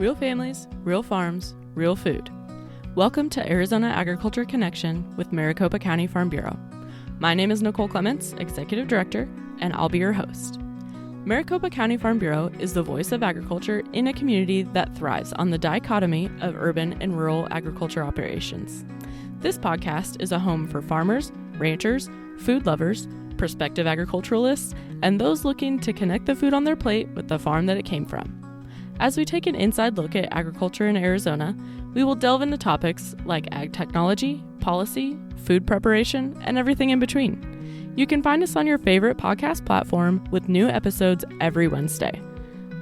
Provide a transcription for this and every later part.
Real families, real farms, real food. Welcome to Arizona Agriculture Connection with Maricopa County Farm Bureau. My name is Nicole Clements, Executive Director, and I'll be your host. Maricopa County Farm Bureau is the voice of agriculture in a community that thrives on the dichotomy of urban and rural agriculture operations. This podcast is a home for farmers, ranchers, food lovers, prospective agriculturalists, and those looking to connect the food on their plate with the farm that it came from. As we take an inside look at agriculture in Arizona, we will delve into topics like ag technology, policy, food preparation, and everything in between. You can find us on your favorite podcast platform with new episodes every Wednesday.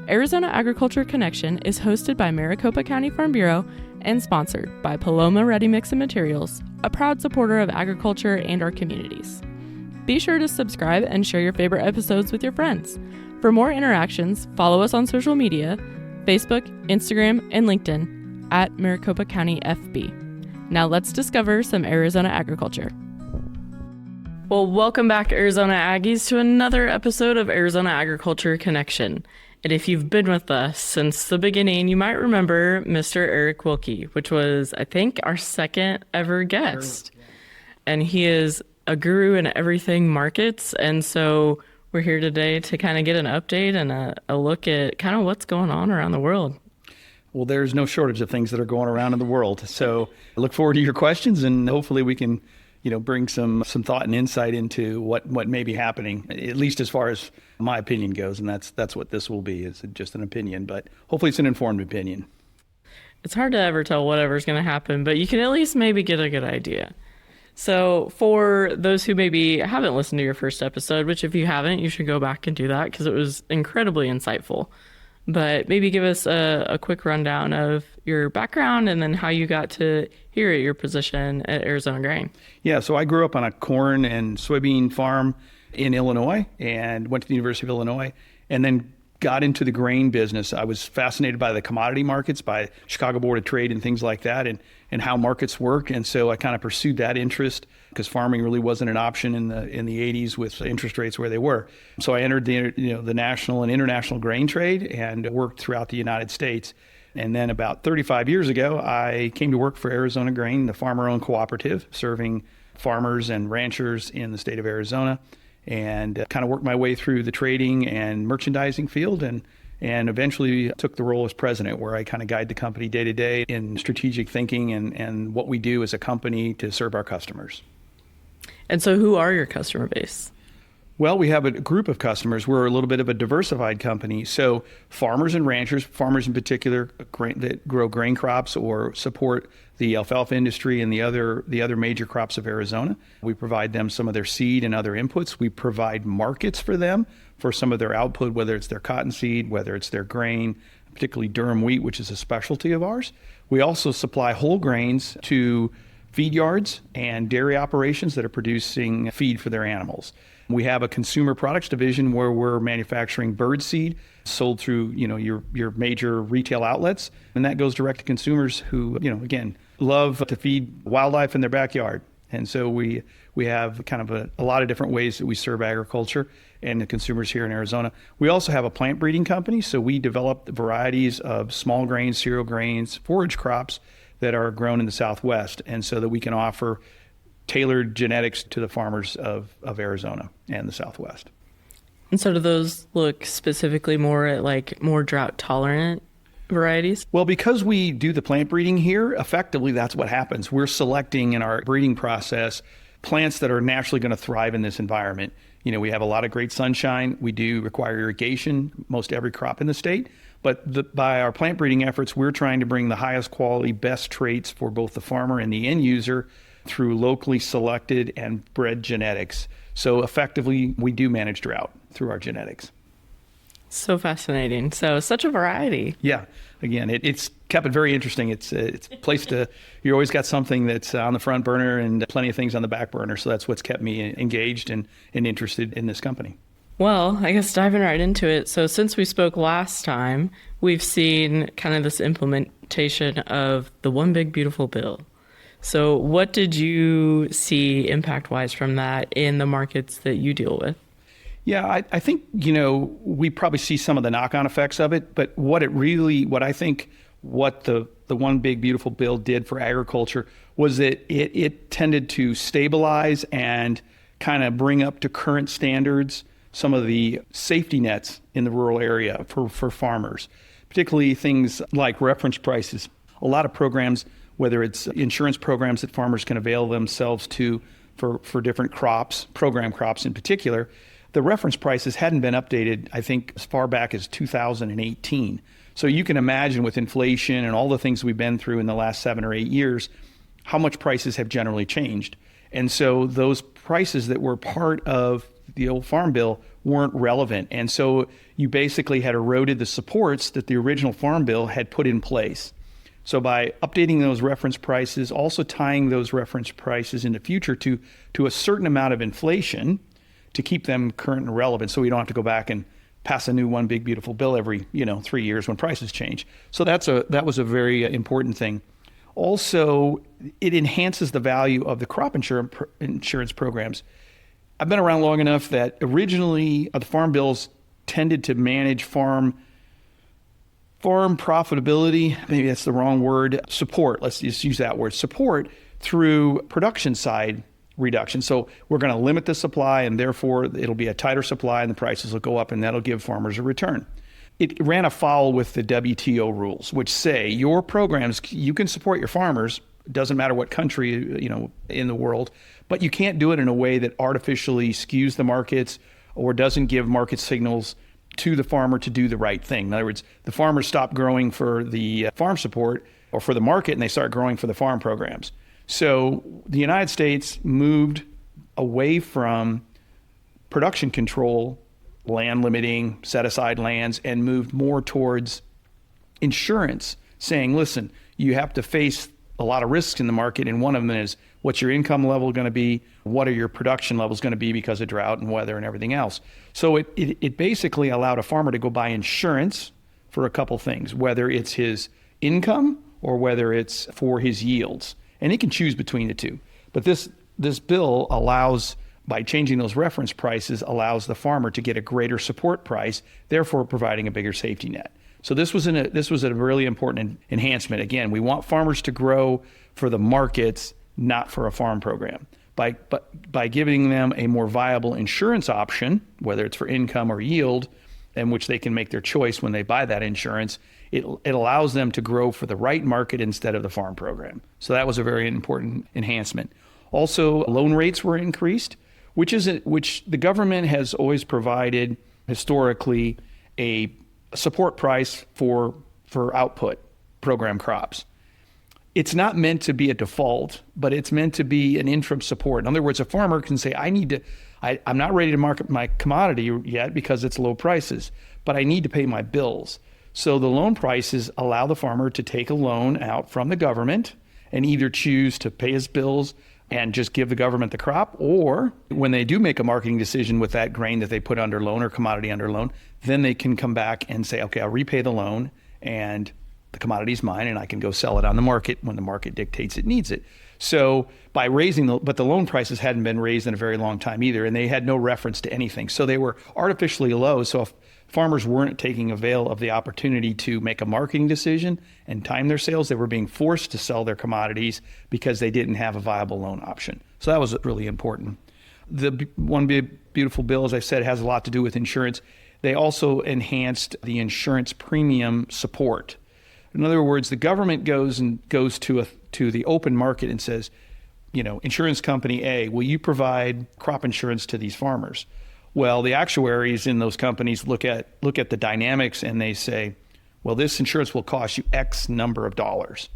Arizona Agriculture Connection is hosted by Maricopa County Farm Bureau and sponsored by Paloma Ready Mix and Materials, a proud supporter of agriculture and our communities. Be sure to subscribe and share your favorite episodes with your friends. For more interactions, follow us on social media, Facebook, Instagram, and LinkedIn at Maricopa County FB. Now let's discover some Arizona agriculture. Well, welcome back, Arizona Aggies, to another episode of Arizona Agriculture Connection. And if you've been with us since the beginning, you might remember Mr. Eric Wilke, which was, I think, our second ever guest. And he is a guru in everything markets. And so we're here today to kind of get an update and a look at kind of what's going on around the world. Well, there's no shortage of things that are going around in the world. So I look forward to your questions, and hopefully we can, bring some thought and insight into what may be happening, at least as far as my opinion goes. And that's what this will be, is just an opinion, but hopefully it's an informed opinion. It's hard to ever tell whatever's going to happen, but you can at least maybe get a good idea. So for those who maybe haven't listened to your first episode, which if you haven't, you should go back and do that because it was incredibly insightful. But maybe give us a quick rundown of your background and then how you got to here at your position at Arizona Grain. Yeah, so I grew up on a corn and soybean farm in Illinois and went to the University of Illinois and then got into the grain business. I was fascinated by the commodity markets, by Chicago Board of Trade and things like that, and how markets work. And so I kind of pursued that interest because farming really wasn't an option in the 80s with interest rates where they were. So I entered the national and international grain trade and worked throughout the United States. And then about 35 years ago, I came to work for Arizona Grain, the farmer-owned cooperative, serving farmers and ranchers in the state of Arizona, and kind of worked my way through the trading and merchandising field and eventually took the role as president, where I kind of guide the company day to day in strategic thinking and what we do as a company to serve our customers. And so who are your customer base? Well, we have a group of customers. We're a little bit of a diversified company. So farmers and ranchers, farmers in particular that grow grain crops or support the alfalfa industry and the other major crops of Arizona. We provide them some of their seed and other inputs. We provide markets for them for some of their output, whether it's their cottonseed, whether it's their grain, particularly durum wheat, which is a specialty of ours. We also supply whole grains to feed yards and dairy operations that are producing feed for their animals. We have a consumer products division where we're manufacturing bird seed sold through, your major retail outlets. And that goes direct to consumers who, again, love to feed wildlife in their backyard. And so we have kind of a lot of different ways that we serve agriculture and the consumers here in Arizona. We also have a plant breeding company. So we develop varieties of small grains, cereal grains, forage crops that are grown in the Southwest. And so that we can offer tailored genetics to the farmers of Arizona and the Southwest. And so do those look specifically more at more drought tolerant varieties? Well, because we do the plant breeding here, effectively that's what happens. We're selecting in our breeding process plants that are naturally going to thrive in this environment. We have a lot of great sunshine. We do require irrigation, most every crop in the state. But by our plant breeding efforts, we're trying to bring the highest quality, best traits for both the farmer and the end user through locally selected and bred genetics. So effectively, we do manage drought through our genetics. So fascinating. So such a variety. Yeah. Again, it's kept it very interesting. It's a place you always got something that's on the front burner and plenty of things on the back burner. So that's what's kept me engaged and interested in this company. Well, I guess diving right into it. So since we spoke last time, we've seen kind of this implementation of the One Big Beautiful Bill. So what did you see impact-wise from that in the markets that you deal with? Yeah, I think, we probably see some of the knock-on effects of it, but what I think what the one big beautiful bill did for agriculture was that it tended to stabilize and kind of bring up to current standards some of the safety nets in the rural area for farmers, particularly things like reference prices. A lot of programs, whether it's insurance programs that farmers can avail themselves to for different crops, program crops in particular, the reference prices hadn't been updated, I think, as far back as 2018. So you can imagine with inflation and all the things we've been through in the last 7 or 8 years, how much prices have generally changed. And so those prices that were part of the old farm bill weren't relevant. And so you basically had eroded the supports that the original farm bill had put in place. So by updating those reference prices, also tying those reference prices in the future to a certain amount of inflation to keep them current and relevant, so we don't have to go back and pass a new one big beautiful bill every 3 years when prices change. So that was a very important thing. Also, it enhances the value of the crop insurance programs. I've been around long enough that originally the farm bills tended to manage farm profitability, maybe that's the wrong word, support, let's just use that word, support through production side reduction. So we're going to limit the supply and therefore it'll be a tighter supply and the prices will go up and that'll give farmers a return. It ran afoul with the WTO rules, which say your programs, you can support your farmers, it doesn't matter what country, in the world, but you can't do it in a way that artificially skews the markets or doesn't give market signals to the farmer to do the right thing. In other words, the farmers stop growing for the farm support or for the market and they start growing for the farm programs. So the United States moved away from production control, land limiting, set aside lands, and moved more towards insurance, saying, listen, you have to face a lot of risks in the market, and one of them is what's your income level going to be, what are your production levels going to be because of drought and weather and everything else. So it basically allowed a farmer to go buy insurance for a couple things, whether it's his income or whether it's for his yields. And he can choose between the two. But this bill allows, by changing those reference prices, allows the farmer to get a greater support price, therefore providing a bigger safety net. So this was a really important enhancement. Again, we want farmers to grow for the markets, not for a farm program. By giving them a more viable insurance option, whether it's for income or yield, in which they can make their choice when they buy that insurance, it allows them to grow for the right market instead of the farm program. So that was a very important enhancement. Also, loan rates were increased, which the government has always provided historically a support price for output program crops. It's not meant to be a default, but it's meant to be an interim support. In other words, a farmer can say, I'm not ready to market my commodity yet because it's low prices, but I need to pay my bills. So the loan prices allow the farmer to take a loan out from the government and either choose to pay his bills and just give the government the crop, or when they do make a marketing decision with that grain that they put under loan or commodity under loan, then they can come back and say, okay, I'll repay the loan and the commodity's mine and I can go sell it on the market when the market dictates it needs it. So by but the loan prices hadn't been raised in a very long time either, and they had no reference to anything. So they were artificially low. So if farmers weren't taking avail of the opportunity to make a marketing decision and time their sales, they were being forced to sell their commodities because they didn't have a viable loan option. So that was really important. The one big beautiful bill, as I said, has a lot to do with insurance. They also enhanced the insurance premium support. In other words, the government goes to the open market and says, insurance company A, will you provide crop insurance to these farmers? Well, the actuaries in those companies look at the dynamics and they say, well, this insurance will cost you X number of dollars.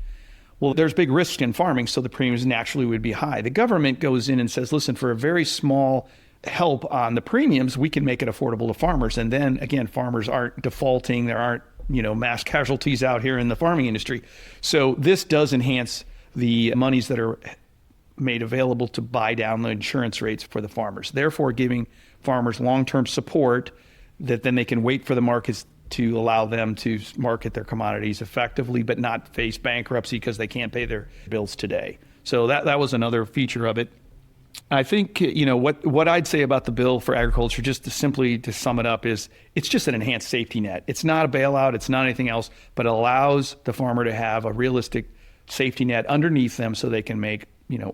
Well, there's big risk in farming, so the premiums naturally would be high. The government goes in and says, listen, for a very small help on the premiums, we can make it affordable to farmers. And then again, farmers aren't defaulting. There aren't mass casualties out here in the farming industry. So this does enhance the monies that are made available to buy down the insurance rates for the farmers, therefore giving farmers long-term support that then they can wait for the markets to allow them to market their commodities effectively, but not face bankruptcy because they can't pay their bills today. So that was another feature of it. I think, what I'd say about the bill for agriculture, just to sum it up, is it's just an enhanced safety net. It's not a bailout. It's not anything else, but it allows the farmer to have a realistic safety net underneath them so they can make,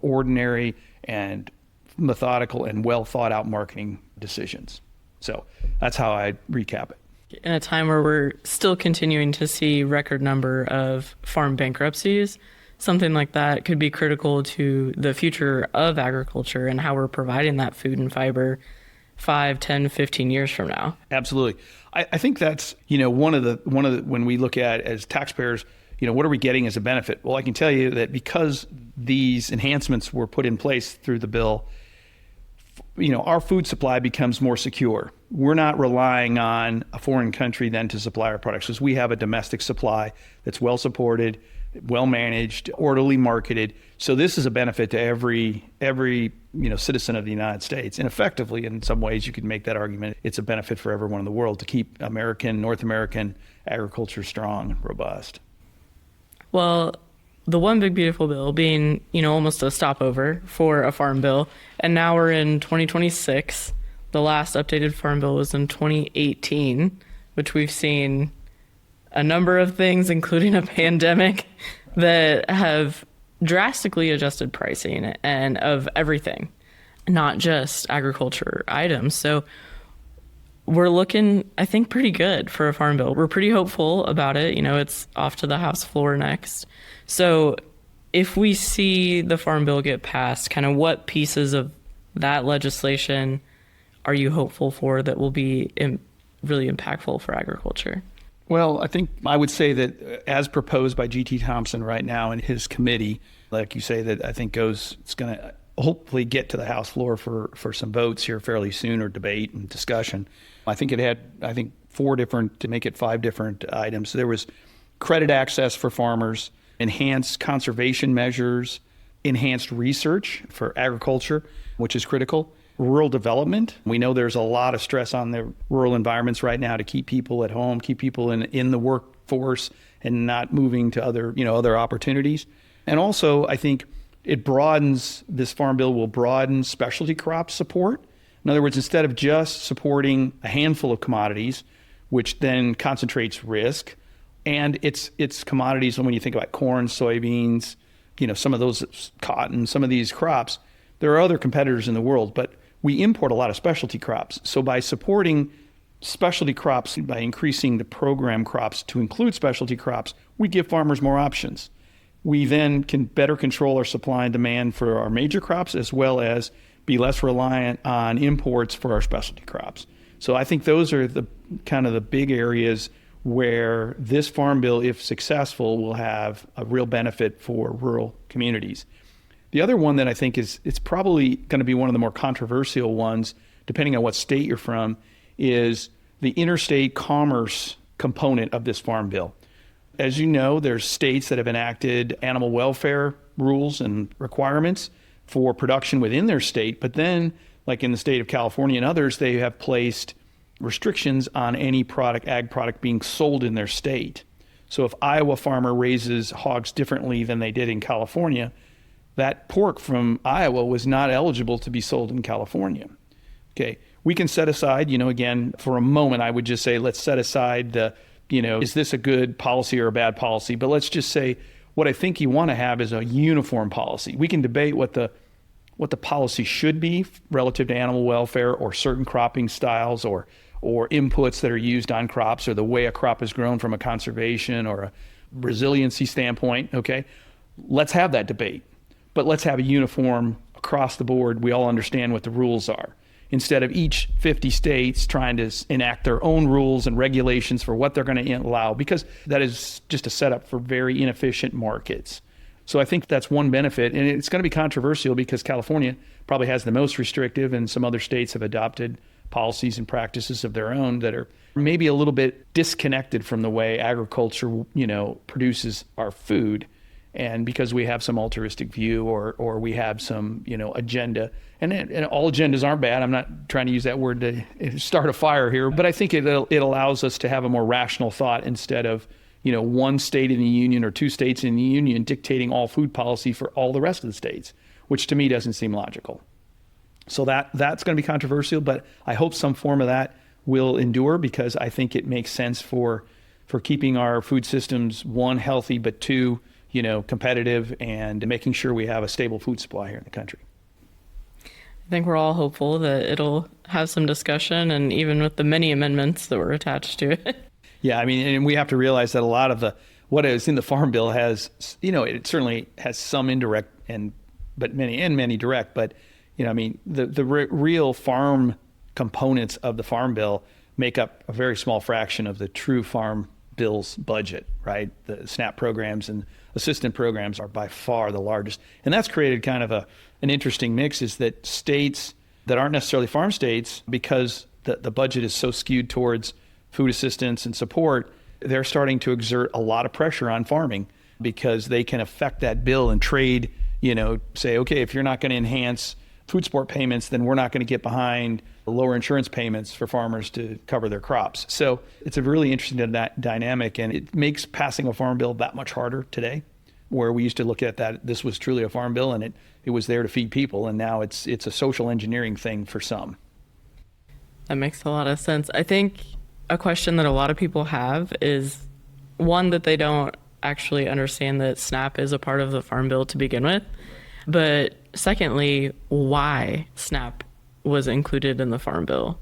ordinary and methodical and well thought out marketing decisions. So that's how I recap it. In a time where we're still continuing to see record number of farm bankruptcies, something like that could be critical to the future of agriculture and how we're providing that food and fiber 5, 10, 15 years from now. Absolutely. I think that's, one of the when we look at as taxpayers, what are we getting as a benefit? Well, I can tell you that because these enhancements were put in place through the bill, our food supply becomes more secure. We're not relying on a foreign country then to supply our products, because we have a domestic supply that's well supported, well managed, orderly marketed. So this is a benefit to every citizen of the United States. And effectively, in some ways, you could make that argument. It's a benefit for everyone in the world to keep North American agriculture strong and robust. Well, the one big beautiful bill being, almost a stopover for a farm bill. And now we're in 2026. The last updated farm bill was in 2018, which we've seen a number of things, including a pandemic, that have drastically adjusted pricing and of everything, not just agriculture items. So we're looking, I think, pretty good for a farm bill. We're pretty hopeful about it. It's off to the House floor next. So if we see the farm bill get passed, kind of what pieces of that legislation are you hopeful for that will be really impactful for agriculture? Well, I think I would say that as proposed by G.T. Thompson right now in his committee, like you say, that I think it's going to hopefully get to the House floor for some votes here fairly soon, or debate and discussion. I think it had, 4 different, to make it 5 different items. There was credit access for farmers, enhanced conservation measures, enhanced research for agriculture, which is critical. Rural development. We know there's a lot of stress on the rural environments right now to keep people at home, keep people in the workforce and not moving to other opportunities. And also, I think this farm bill will broaden specialty crop support. In other words, instead of just supporting a handful of commodities, which then concentrates risk, and it's commodities, when you think about corn, soybeans, some of those, cotton, some of these crops, there are other competitors in the world, but we import a lot of specialty crops. So by supporting specialty crops, by increasing the program crops to include specialty crops, we give farmers more options. We then can better control our supply and demand for our major crops, as well as be less reliant on imports for our specialty crops. So I think those are the kind of the big areas where this farm bill, if successful, will have a real benefit for rural communities. The other one that I think it's probably going to be one of the more controversial ones, depending on what state you're from, is the interstate commerce component of this farm bill. As you know, there's states that have enacted animal welfare rules and requirements for production within their state, but then, like in the state of California and others, they have placed restrictions on any ag product being sold in their state. So if Iowa farmer raises hogs differently than they did in California, that pork from Iowa was not eligible to be sold in California. Okay, we can set aside, again, for a moment, I would just say, let's set aside is this a good policy or a bad policy? But let's just say what I think you want to have is a uniform policy. We can debate what the policy should be relative to animal welfare or certain cropping styles or inputs that are used on crops, or the way a crop is grown from a conservation or a resiliency standpoint. Okay, let's have that debate. But let's have a uniform across the board. We all understand what the rules are, instead of each 50 states trying to enact their own rules and regulations for what they're going to allow, because that is just a setup for very inefficient markets. So I think that's one benefit, and it's going to be controversial because California probably has the most restrictive, and some other states have adopted policies and practices of their own that are maybe a little bit disconnected from the way agriculture, produces our food. And because we have some altruistic view or we have some, agenda, and all agendas aren't bad. I'm not trying to use that word to start a fire here, but I think it allows us to have a more rational thought instead of, one state in the union or 2 states in the union dictating all food policy for all the rest of the states, which to me doesn't seem logical. So that's going to be controversial, but I hope some form of that will endure, because I think it makes sense for keeping our food systems, one, healthy, but two, competitive, and making sure we have a stable food supply here in the country. I think we're all hopeful that it'll have some discussion, and even with the many amendments that were attached to it. Yeah, I mean, and we have to realize that a lot of what is in the Farm Bill has, it certainly has some indirect but many direct, but the real farm components of the Farm Bill make up a very small fraction of the true Farm Bill's budget, right? The SNAP programs and assistance programs are by far the largest. And that's created kind of an interesting mix, is that states that aren't necessarily farm states, because the budget is so skewed towards food assistance and support, they're starting to exert a lot of pressure on farming, because they can affect that bill and trade, say, okay, if you're not going to enhance food support payments, then we're not going to get behind lower insurance payments for farmers to cover their crops. So it's a really interesting dynamic, and it makes passing a farm bill that much harder today, where we used to look at that this was truly a farm bill and it was there to feed people, and now it's a social engineering thing for some. That makes a lot of sense. I think a question that a lot of people have is, one, that they don't actually understand that SNAP is a part of the Farm Bill to begin with, but secondly, why SNAP was included in the Farm Bill.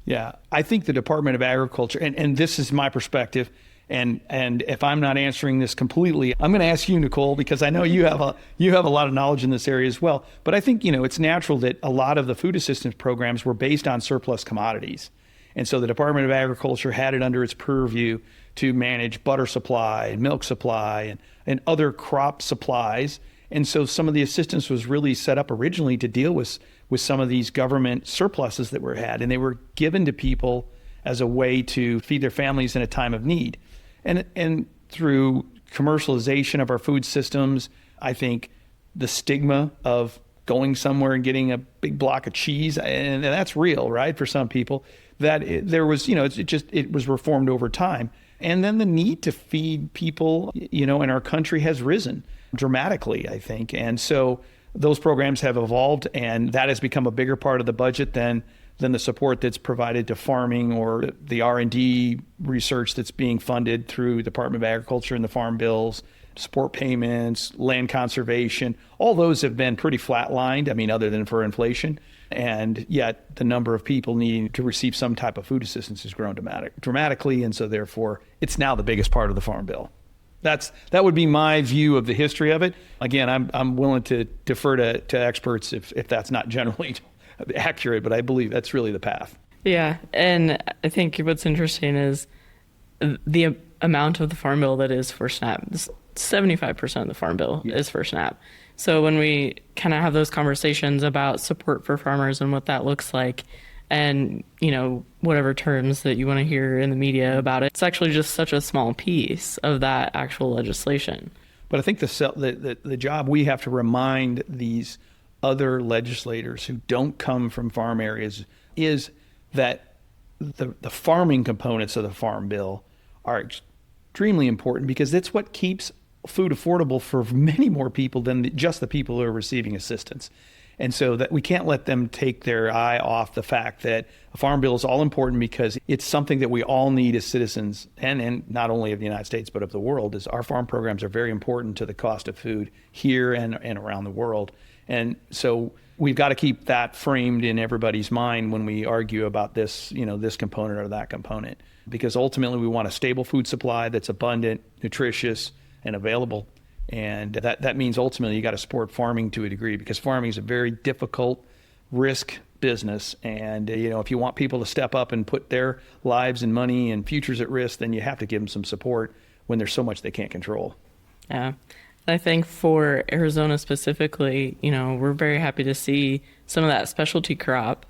Yeah, I think the Department of Agriculture, and this is my perspective, and if I'm not answering this completely, I'm going to ask you, Nicole, because I know you have a lot of knowledge in this area as well. But I think it's natural that a lot of the food assistance programs were based on surplus commodities, and so the Department of Agriculture had it under its purview to manage butter supply and milk supply and other crop supplies. And so some of the assistance was really set up originally to deal with some of these government surpluses that were had, and they were given to people as a way to feed their families in a time of need. And through commercialization of our food systems, I think the stigma of going somewhere and getting a big block of cheese, and that's real, right, for some people, that there was, it was reformed over time. And then the need to feed people, in our country has risen dramatically, I think. And so those programs have evolved, and that has become a bigger part of the budget than the support that's provided to farming or the R&D research that's being funded through the Department of Agriculture and the farm bills, support payments, land conservation. All those have been pretty flatlined, other than for inflation. And yet the number of people needing to receive some type of food assistance has grown dramatically. And so therefore, it's now the biggest part of the Farm Bill. That would be my view of the history of it. Again, I'm willing to defer to experts if that's not generally accurate, but I believe that's really the path. Yeah, and I think what's interesting is the amount of the Farm Bill that is for SNAP. 75% of the Farm Bill is for SNAP. So when we kind of have those conversations about support for farmers and what that looks like, and whatever terms that you want to hear in the media about it, it's actually just such a small piece of that actual legislation. But I think the job we have to remind these other legislators who don't come from farm areas is that the farming components of the Farm Bill are extremely important, because it's what keeps food affordable for many more people than just the people who are receiving assistance. And so that we can't let them take their eye off the fact that a farm bill is all important, because it's something that we all need as citizens, and not only of the United States, but of the world. Is our farm programs are very important to the cost of food here and around the world. And so we've got to keep that framed in everybody's mind when we argue about this, this component or that component, because ultimately we want a stable food supply that's abundant, nutritious, and available. And that means ultimately you got to support farming to a degree, because farming is a very difficult risk business. And, if you want people to step up and put their lives and money and futures at risk, then you have to give them some support when there's so much they can't control. Yeah. I think for Arizona specifically, we're very happy to see some of that specialty crop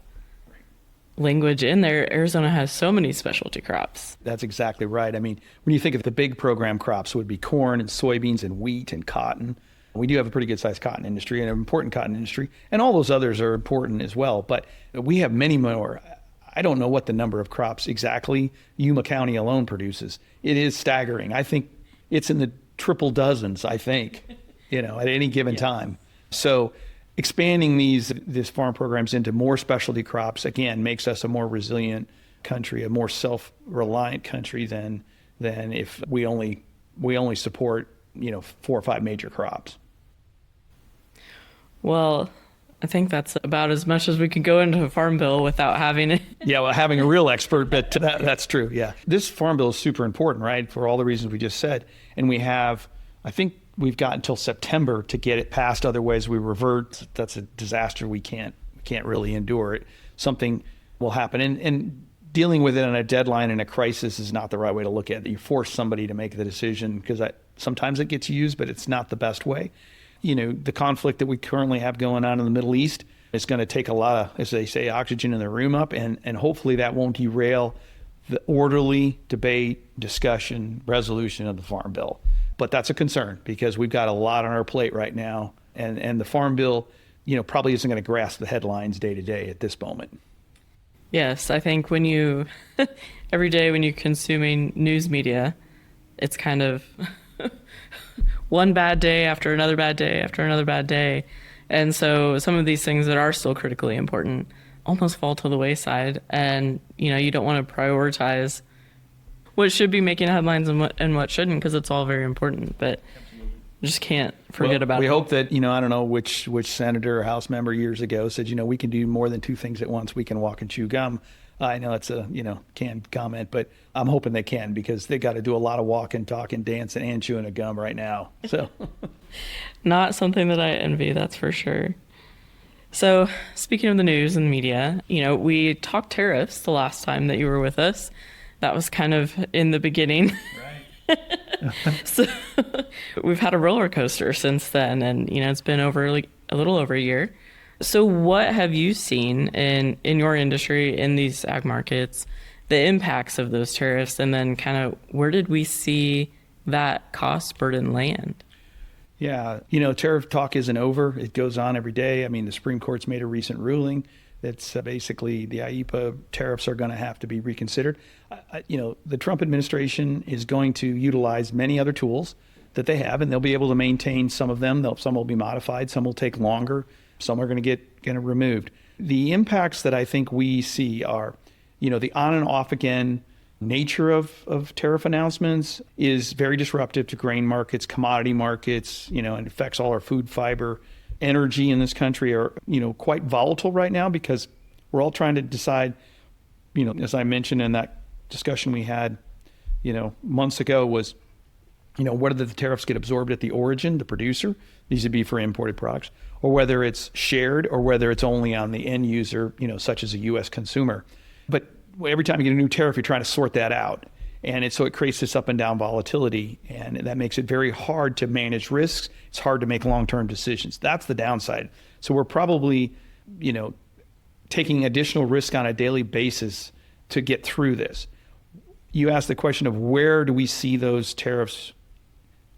language in there. Arizona has so many specialty crops. That's exactly right. When you think of the big program crops, it would be corn and soybeans and wheat and cotton. We do have a pretty good sized cotton industry and an important cotton industry, and all those others are important as well. But we have many more. I don't know what the number of crops exactly Yuma County alone produces. It is staggering. I think it's in the triple dozens, at any given time. So expanding these farm programs into more specialty crops, again, makes us a more resilient country, a more self-reliant country than if we only support 4 or 5 major crops. Well, I think that's about as much as we can go into a farm bill without having it. Yeah, well, having a real expert, but that's true. Yeah, this farm bill is super important, right? For all the reasons we just said, and I think we've got until September to get it passed. Otherwise, we revert. That's a disaster. We can't really endure it. Something will happen, and dealing with it on a deadline and a crisis is not the right way to look at it. You force somebody to make the decision because sometimes it gets used, but it's not the best way. The conflict that we currently have going on in the Middle East is going to take a lot of, as they say, oxygen in the room up, and hopefully that won't derail the orderly debate, discussion, resolution of the farm bill. But that's a concern because we've got a lot on our plate right now, and the farm bill, probably isn't going to grasp the headlines day to day at this moment. Yes, I think every day when you're consuming news media, it's kind of one bad day after another bad day after another bad day. And so some of these things that are still critically important almost fall to the wayside. And, you don't want to prioritize what should be making headlines and what shouldn't, because it's all very important. But you just can't forget about it. We hope that, I don't know which senator or House member years ago said, we can do more than 2 things at once. We can walk and chew gum. I know it's a, canned comment, but I'm hoping they can, because they got to do a lot of walking, talking, dancing, and chewing a gum right now. So not something that I envy, that's for sure. So speaking of the news and the media, we talked tariffs the last time that you were with us. That was kind of in the beginning. Right. So we've had a roller coaster since then, and, it's been a little over a year. So what have you seen in your industry, in these ag markets, the impacts of those tariffs, and then kind of where did we see that cost burden land? Yeah, tariff talk isn't over. It goes on every day. I mean, the Supreme Court's made a recent ruling that's basically the IEEPA tariffs are going to have to be reconsidered. The Trump administration is going to utilize many other tools that they have, and they'll be able to maintain some of them. Some will be modified, some will take longer. Some are going to get removed. The impacts that I think we see are, the on and off again nature of tariff announcements is very disruptive to grain markets, commodity markets, and affects all our food, fiber, energy in this country are, quite volatile right now because we're all trying to decide, as I mentioned in that discussion we had, months ago was, whether the tariffs get absorbed at the origin, the producer, these would be for imported products, or whether it's shared or whether it's only on the end user, such as a U.S. consumer. But every time you get a new tariff, you're trying to sort that out. And so it creates this up and down volatility, and that makes it very hard to manage risks. It's hard to make long-term decisions. That's the downside. So we're probably, taking additional risk on a daily basis to get through this. You asked the question of where do we see those tariffs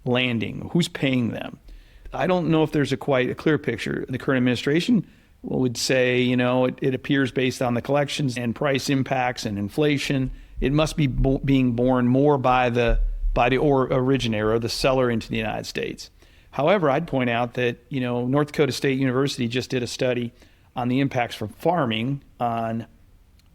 landing? Who's paying them? I don't know if there's quite a clear picture. The current administration would say, it appears based on the collections and price impacts and inflation, it must be being borne more by the originator or the seller into the United States. However, I'd point out that, North Dakota State University just did a study on the impacts from farming on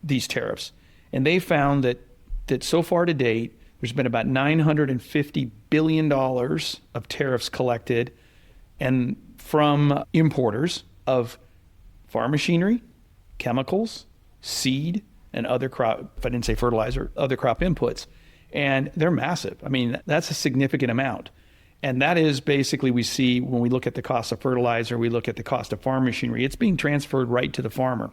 these tariffs. And they found that so far to date, there's been about $950 billion of tariffs collected and from importers of farm machinery, chemicals, seed, and other crop, if I didn't say fertilizer, other crop inputs. And they're massive. I mean, that's a significant amount. And that is basically, we see when we look at the cost of fertilizer, we look at the cost of farm machinery, it's being transferred right to the farmer.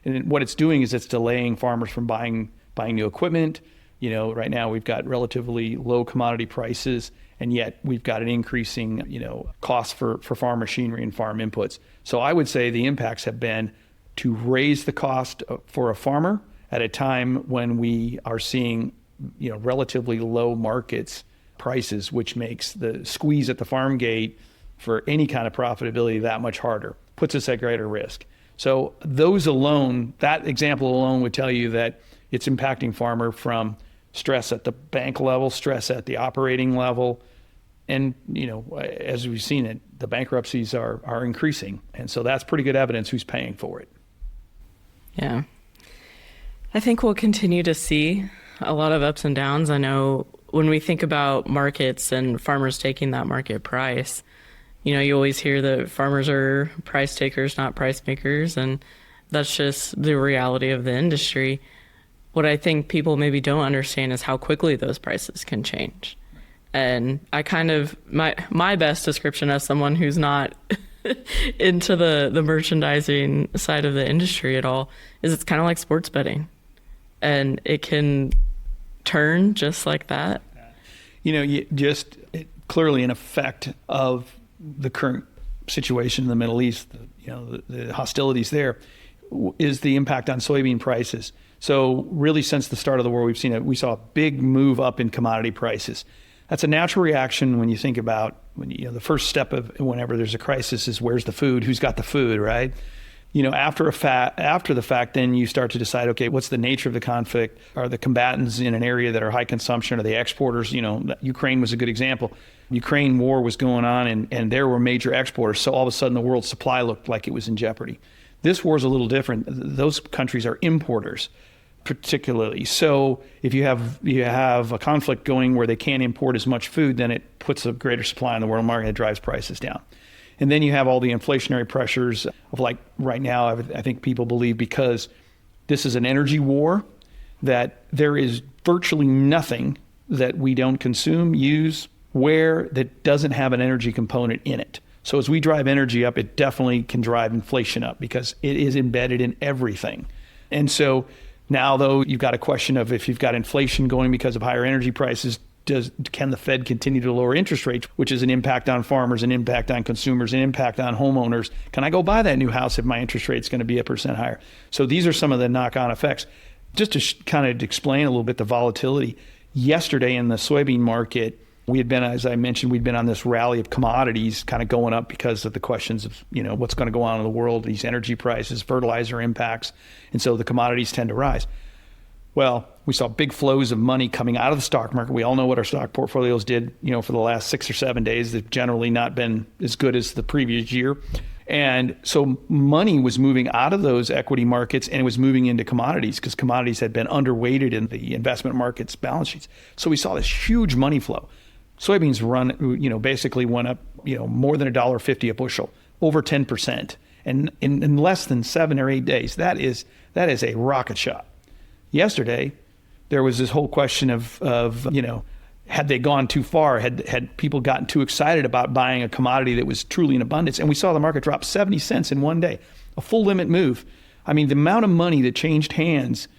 And what it's doing is it's delaying farmers from buying new equipment. Right now we've got relatively low commodity prices, and yet we've got an increasing, cost for farm machinery and farm inputs. So I would say the impacts have been to raise the cost for a farmer at a time when we are seeing, relatively low markets prices, which makes the squeeze at the farm gate for any kind of profitability that much harder, puts us at greater risk. So that example alone would tell you that it's impacting farmer from stress at the bank level, stress at the operating level, And, as we've seen it, the bankruptcies are increasing. And so that's pretty good evidence who's paying for it. Yeah. I think we'll continue to see a lot of ups and downs. I know when we think about markets and farmers taking that market price, you always hear that farmers are price takers, not price makers. And that's just the reality of the industry. What I think people maybe don't understand is how quickly those prices can change. And I kind of, my best description as someone who's not into the merchandising side of the industry at all is it's kind of like sports betting. And it can turn just like that. Clearly an effect of the current situation in the Middle East, the hostilities there, is the impact on soybean prices. So really since the start of the war, we saw a big move up in commodity prices. That's a natural reaction when you think about the first step of whenever there's a crisis is where's the food, who's got the food, right? After the fact, then you start to decide, okay, what's the nature of the conflict? Are the combatants in an area that are high consumption? Are they exporters? Ukraine was a good example. Ukraine war was going on and there were major exporters. So all of a sudden the world's supply looked like it was in jeopardy. This war is a little different. Those countries are importers, particularly. So if you have a conflict going where they can't import as much food, then it puts a greater supply in the world market and drives prices down. And then you have all the inflationary pressures of like right now, I think people believe because this is an energy war, that there is virtually nothing that we don't consume, use, wear that doesn't have an energy component in it. So as we drive energy up, it definitely can drive inflation up because it is embedded in everything. And so now, though, you've got a question of if you've got inflation going because of higher energy prices, can the Fed continue to lower interest rates, which is an impact on farmers, an impact on consumers, an impact on homeowners? Can I go buy that new house if my interest rate's going to be 1% higher? So these are some of the knock-on effects. Just to kind of explain a little bit the volatility, yesterday in the soybean market, we had been, as I mentioned, we'd been on this rally of commodities kind of going up because of the questions of, what's going to go on in the world, these energy prices, fertilizer impacts. And so the commodities tend to rise. Well, we saw big flows of money coming out of the stock market. We all know what our stock portfolios did, for the last 6 or 7 days. They've generally not been as good as the previous year. And so money was moving out of those equity markets and it was moving into commodities because commodities had been underweighted in the investment markets balance sheets. So we saw this huge money flow. Soybeans basically went up, more than $1.50 a bushel, over 10%. And in less than 7 or 8 days, that is a rocket shot. Yesterday, there was this whole question of had they gone too far? Had people gotten too excited about buying a commodity that was truly in abundance? And we saw the market drop 70 cents in one day, a full limit move. I mean, the amount of money that changed hands,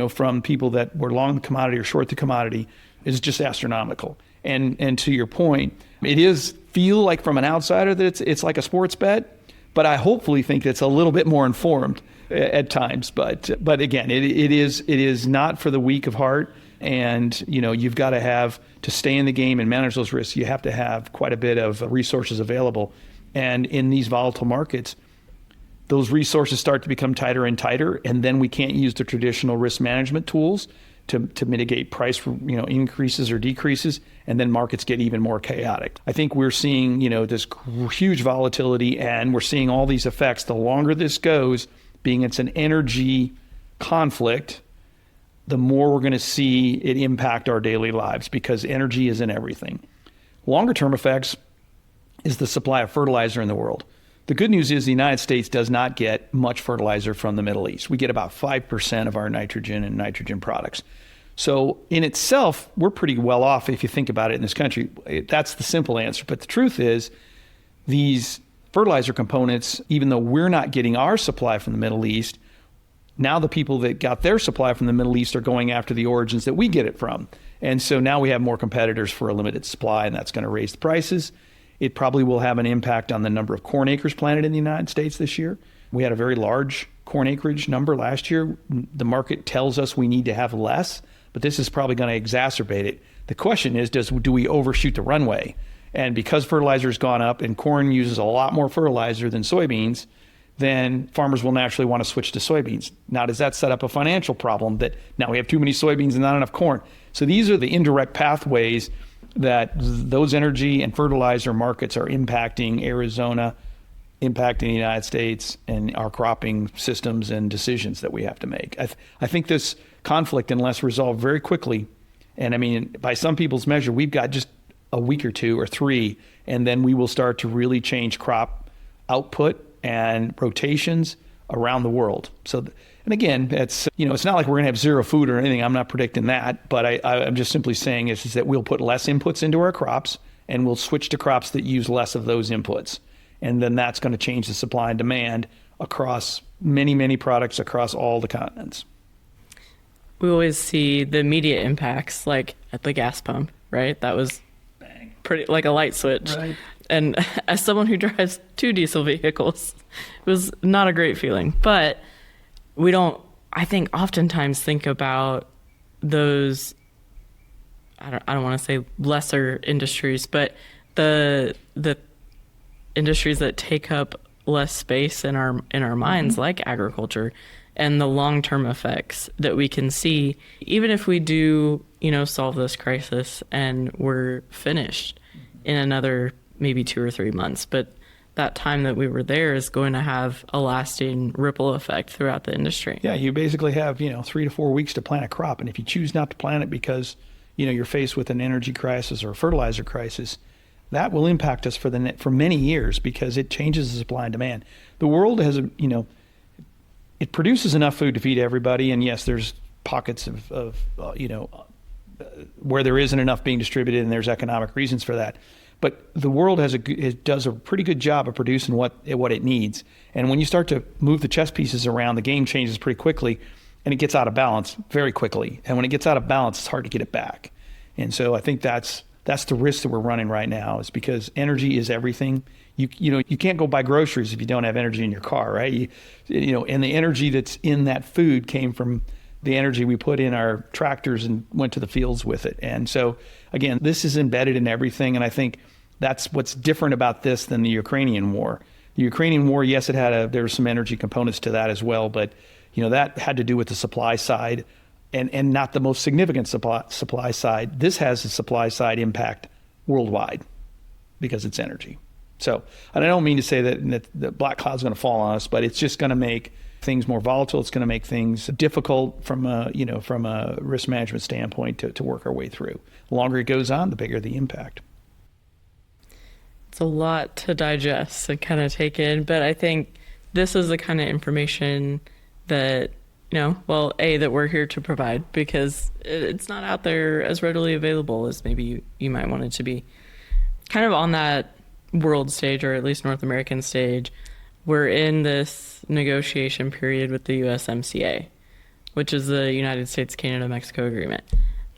from people that were long the commodity or short the commodity is just astronomical. And to your point, it is feel like from an outsider that it's like a sports bet, but I hopefully think it's a little bit more informed at times. But again, it is not for the weak of heart. And, you've got to stay in the game and manage those risks. You have to have quite a bit of resources available. And in these volatile markets, those resources start to become tighter and tighter. And then we can't use the traditional risk management tools to mitigate price, increases or decreases, and then markets get even more chaotic. I think we're seeing, this huge volatility, and we're seeing all these effects. The longer this goes, being it's an energy conflict, the more we're going to see it impact our daily lives because energy is in everything. Longer term effects is the supply of fertilizer in the world. The good news is the United States does not get much fertilizer from the Middle East. We get about 5% of our nitrogen and nitrogen products. So in itself, we're pretty well off if you think about it in this country. That's the simple answer. But the truth is these fertilizer components, even though we're not getting our supply from the Middle East, now the people that got their supply from the Middle East are going after the origins that we get it from. And so now we have more competitors for a limited supply, and that's going to raise the prices. It probably will have an impact on the number of corn acres planted in the United States this year. We had a very large corn acreage number last year. The market tells us we need to have less, but this is probably going to exacerbate it. The question is, do we overshoot the runway? And because fertilizer has gone up and corn uses a lot more fertilizer than soybeans, then farmers will naturally want to switch to soybeans. Now, does that set up a financial problem that now we have too many soybeans and not enough corn? So these are the indirect pathways that those energy and fertilizer markets are impacting Arizona, impacting the United States, and our cropping systems and decisions that we have to make. I think this conflict, unless resolved very quickly, and I mean, by some people's measure, we've got just a week or 2 or 3, and then we will start to really change crop output and rotations around the world. So, and again, it's not like we're going to have zero food or anything. I'm not predicting that, but I'm just simply saying is that we'll put less inputs into our crops, and we'll switch to crops that use less of those inputs. And then that's going to change the supply and demand across many, many products across all the continents. We always see the immediate impacts, like at the gas pump, right? That was pretty like a light switch. Right. And as someone who drives 2 diesel vehicles, it was not a great feeling. But we don't, I think, oftentimes think about those, I don't want to say lesser industries, but the industries that take up less space in our minds, like agriculture, and the long-term effects that we can see, even if we do, solve this crisis and we're finished in another maybe 2 or 3 months. But that time that we were there is going to have a lasting ripple effect throughout the industry. Yeah, you basically have, 3 to 4 weeks to plant a crop. And if you choose not to plant it because, you're faced with an energy crisis or a fertilizer crisis, that will impact us for many years because it changes the supply and demand. The world has, it produces enough food to feed everybody. And yes, there's pockets of where there isn't enough being distributed, and there's economic reasons for that. But the world does a pretty good job of producing what it needs. And when you start to move the chess pieces around, the game changes pretty quickly, and it gets out of balance very quickly. And when it gets out of balance, it's hard to get it back. And so I think that's the risk that we're running right now, is because energy is everything. You can't go buy groceries if you don't have energy in your car, right? And the energy that's in that food came from the energy we put in our tractors and went to the fields with it. And so again, this is embedded in everything. And I think that's what's different about this than the Ukrainian war. The Ukrainian war, yes, there were some energy components to that as well, but that had to do with the supply side and not the most significant supply side. This has a supply side impact worldwide because it's energy. So, and I don't mean to say that the black cloud's going to fall on us, but it's just going to make things more volatile. It's going to make things difficult from a risk management standpoint to work our way through. The longer it goes on, the bigger the impact. It's a lot to digest and kind of take in, but I think this is the kind of information that, that we're here to provide, because it's not out there as readily available as maybe you might want it to be. Kind of on that world stage, or at least North American stage, we're in this negotiation period with the USMCA, which is the United States, Canada, Mexico agreement.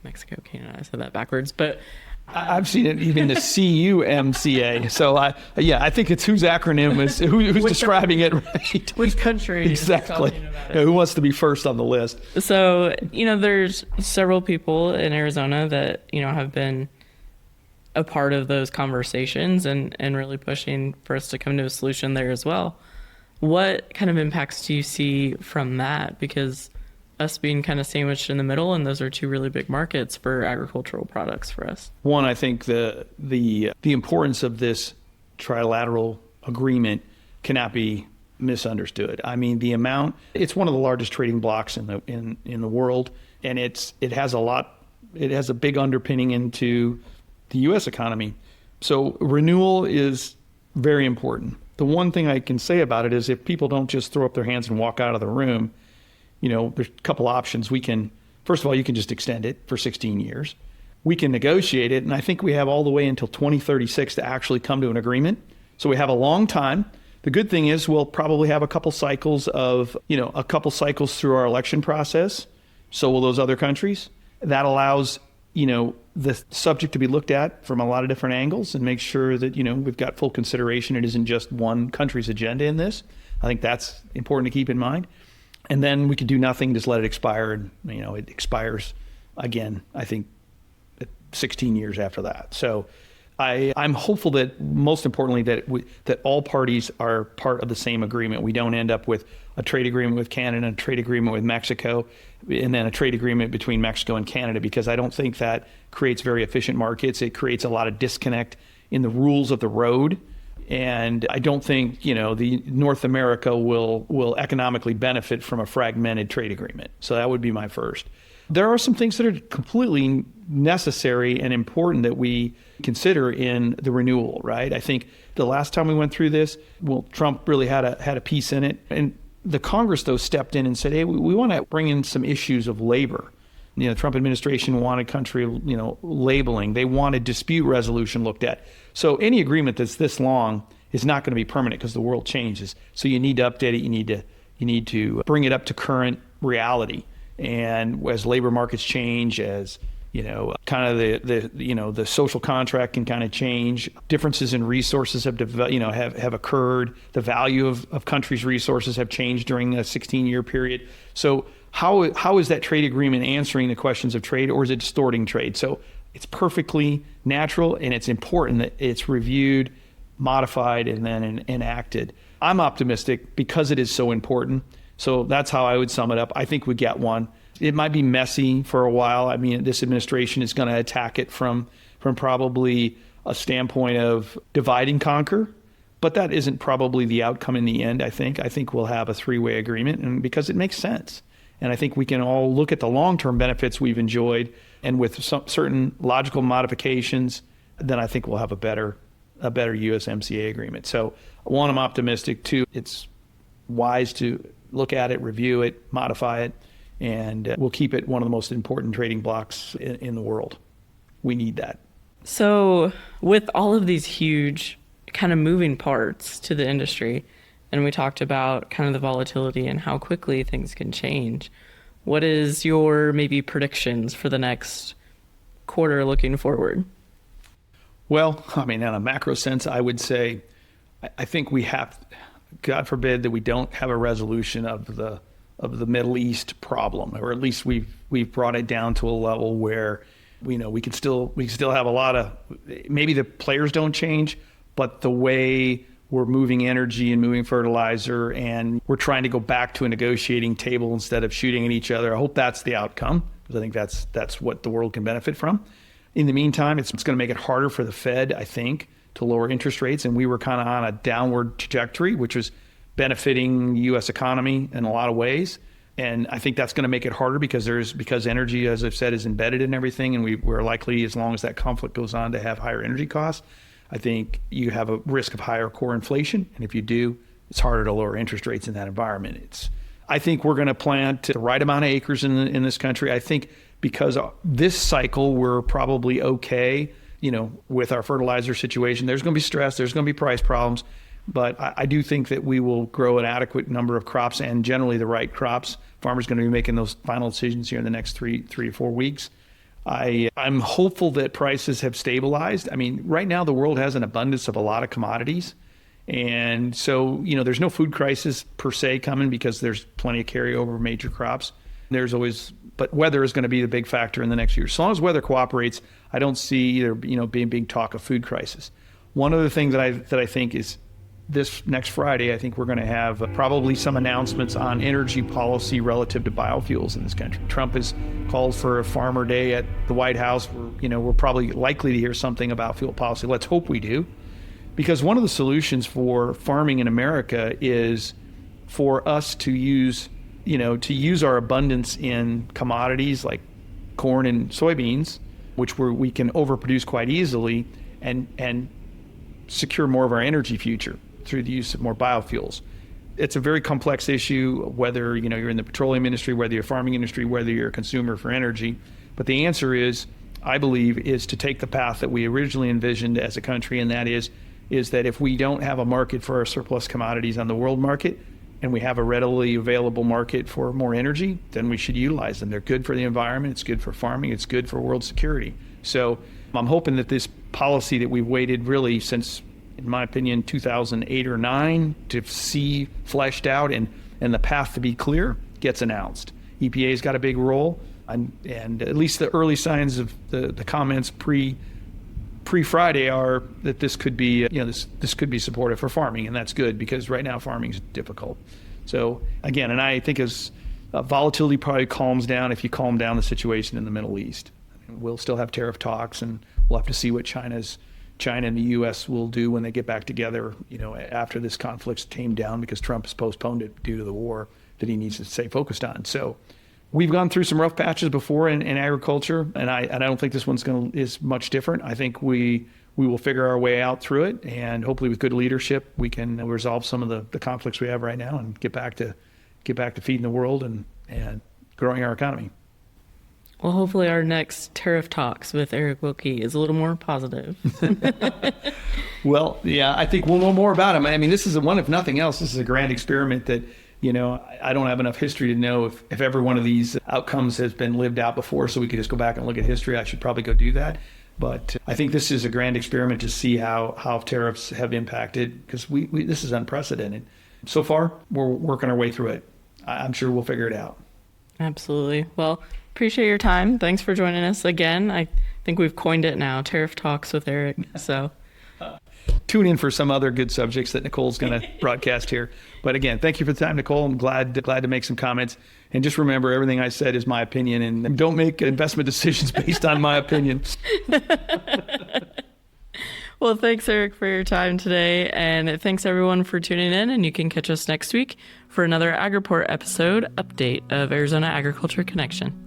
Mexico, Canada, I said that backwards, but I've seen it even the CUMCA. So I think it's whose acronym is who's describing it right. Which country? Exactly. Who wants to be first on the list? So there's several people in Arizona that have been a part of those conversations and really pushing for us to come to a solution there as well. What kind of impacts do you see from that? Because us being kind of sandwiched in the middle, and those are 2 really big markets for agricultural products for us. One, I think the importance of this trilateral agreement cannot be misunderstood. I mean, it's one of the largest trading blocks in the world, and it has a big underpinning into the U.S. economy. So renewal is very important. The one thing I can say about it is if people don't just throw up their hands and walk out of the room, there's a couple options. First of all, you can just extend it for 16 years. We can negotiate it, and I think we have all the way until 2036 to actually come to an agreement. So we have a long time. The good thing is we'll probably have a couple cycles through our election process. So will those other countries. That allows, the subject to be looked at from a lot of different angles and make sure that, we've got full consideration. It isn't just one country's agenda in this. I think that's important to keep in mind. And then we could do nothing, just let it expire. And, it expires again, I think, 16 years after that. So I'm hopeful that, most importantly, that all parties are part of the same agreement. We don't end up with a trade agreement with Canada, a trade agreement with Mexico, and then a trade agreement between Mexico and Canada, because I don't think that creates very efficient markets. It creates a lot of disconnect in the rules of the road. And I don't think, the North America will economically benefit from a fragmented trade agreement. So that would be my first. There are some things that are completely necessary and important that we consider in the renewal, right? I think the last time we went through this, Trump really had a piece in it. And the Congress, though, stepped in and said, hey, we want to bring in some issues of labor. The Trump administration wanted country, labeling. They wanted dispute resolution looked at. So any agreement that's this long is not going to be permanent because the world changes. So you need to update it. You need to bring it up to current reality. And as labor markets change, as kind of the social contract can kind of change. Differences in resources have occurred. The value of countries' resources have changed during a 16-year period. So how is that trade agreement answering the questions of trade, or is it distorting trade? So it's perfectly natural, and it's important that it's reviewed, modified, and then enacted. I'm optimistic because it is so important. So that's how I would sum it up. I think we get one. It might be messy for a while. I mean, this administration is going to attack it from probably a standpoint of divide and conquer, but that isn't probably the outcome in the end, I think. I think we'll have a three-way agreement, and because it makes sense. And I think we can all look at the long-term benefits we've enjoyed, and with some certain logical modifications, then I think we'll have a better USMCA agreement. So one, I'm optimistic. Two, it's wise to look at it, review it, modify it, and we'll keep it one of the most important trading blocks in the world. We need that. So with all of these huge kind of moving parts to the industry, and we talked about kind of the volatility and how quickly things can change, what is your maybe predictions for the next quarter looking forward? Well, I mean, in a macro sense, I would say, I think we have, God forbid that we don't have a resolution of the Middle East problem, or at least we've brought it down to a level where we can still have a lot of, maybe the players don't change, but the way we're moving energy and moving fertilizer, and we're trying to go back to a negotiating table instead of shooting at each other. I hope that's the outcome, because I think that's what the world can benefit from. In the meantime, it's going to make it harder for the Fed, I think, to lower interest rates. And we were kind of on a downward trajectory, which was benefiting the U.S. economy in a lot of ways. And I think that's going to make it harder because energy, as I've said, is embedded in everything. And we're likely, as long as that conflict goes on, to have higher energy costs. I think you have a risk of higher core inflation. And if you do, it's harder to lower interest rates in that environment. I think we're going to plant the right amount of acres in this country. I think because this cycle, we're probably okay, with our fertilizer situation. There's going to be stress. There's going to be price problems. But I do think that we will grow an adequate number of crops, and generally the right crops. Farmers are going to be making those final decisions here in the next three to 4 weeks. I'm hopeful that prices have stabilized. I mean, right now the world has an abundance of a lot of commodities. And so, there's no food crisis per se coming because there's plenty of carryover major crops. But weather is going to be the big factor in the next year. So long as weather cooperates, I don't see there, being big talk of food crisis. One other thing that I think is this next Friday, I think we're going to have probably some announcements on energy policy relative to biofuels in this country. Trump has called for a farmer day at the White House. We're probably likely to hear something about fuel policy. Let's hope we do. Because one of the solutions for farming in America is for us to use our abundance in commodities like corn and soybeans, which we can overproduce quite easily, and secure more of our energy future through the use of more biofuels. It's a very complex issue, whether you're in the petroleum industry, whether you're farming industry, whether you're a consumer for energy. But the answer is, I believe, is to take the path that we originally envisioned as a country, and that is that if we don't have a market for our surplus commodities on the world market, and we have a readily available market for more energy, then we should utilize them. They're good for the environment, it's good for farming, it's good for world security. So I'm hoping that this policy that we've waited really since, in my opinion, 2008 or 9 to see fleshed out and the path to be clear gets announced. EPA's got a big role, and at least the early signs of the comments pre pre-Friday are that this could be, this could be supportive for farming, and that's good because right now farming is difficult. So again, and I think as volatility probably calms down if you calm down the situation in the Middle East. I mean, we'll still have tariff talks, and we'll have to see what China and the U.S. will do when they get back together, after this conflict's tamed down, because Trump has postponed it due to the war that he needs to stay focused on. So we've gone through some rough patches before in agriculture, and I don't think this one's is much different. I think we will figure our way out through it, and hopefully with good leadership, we can resolve some of the conflicts we have right now and get back to feeding the world and growing our economy. Well, hopefully our next tariff talks with Eric Wilke is a little more positive. Well, yeah, I think we'll know more about him. I mean, this is one, if nothing else, this is a grand experiment that, I don't have enough history to know if every one of these outcomes has been lived out before, so we could just go back and look at history. I should probably go do that. But I think this is a grand experiment to see how tariffs have impacted, because this is unprecedented. So far, we're working our way through it. I'm sure we'll figure it out. Absolutely. Well, appreciate your time. Thanks for joining us again. I think we've coined it now, Tariff Talks with Eric. So tune in for some other good subjects that Nicole's going to broadcast here. But again, thank you for the time, Nicole. I'm glad to make some comments. And just remember, everything I said is my opinion, and don't make investment decisions based on my opinion. Well, thanks, Eric, for your time today. And thanks, everyone, for tuning in. And you can catch us next week for another AgReport episode update of Arizona Agriculture Connection.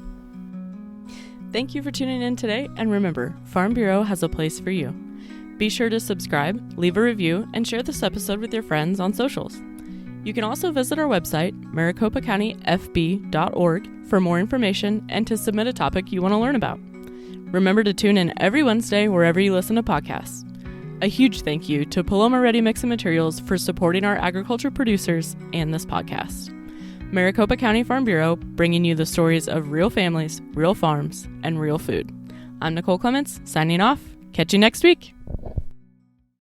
Thank you for tuning in today. And remember, Farm Bureau has a place for you. Be sure to subscribe, leave a review, and share this episode with your friends on socials. You can also visit our website, maricopacountyfb.org, for more information and to submit a topic you want to learn about. Remember to tune in every Wednesday wherever you listen to podcasts. A huge thank you to Paloma Ready Mix and Materials for supporting our agriculture producers and this podcast. Maricopa County Farm Bureau, bringing you the stories of real families, real farms, and real food. I'm Nicole Clements, signing off. Catch you next week.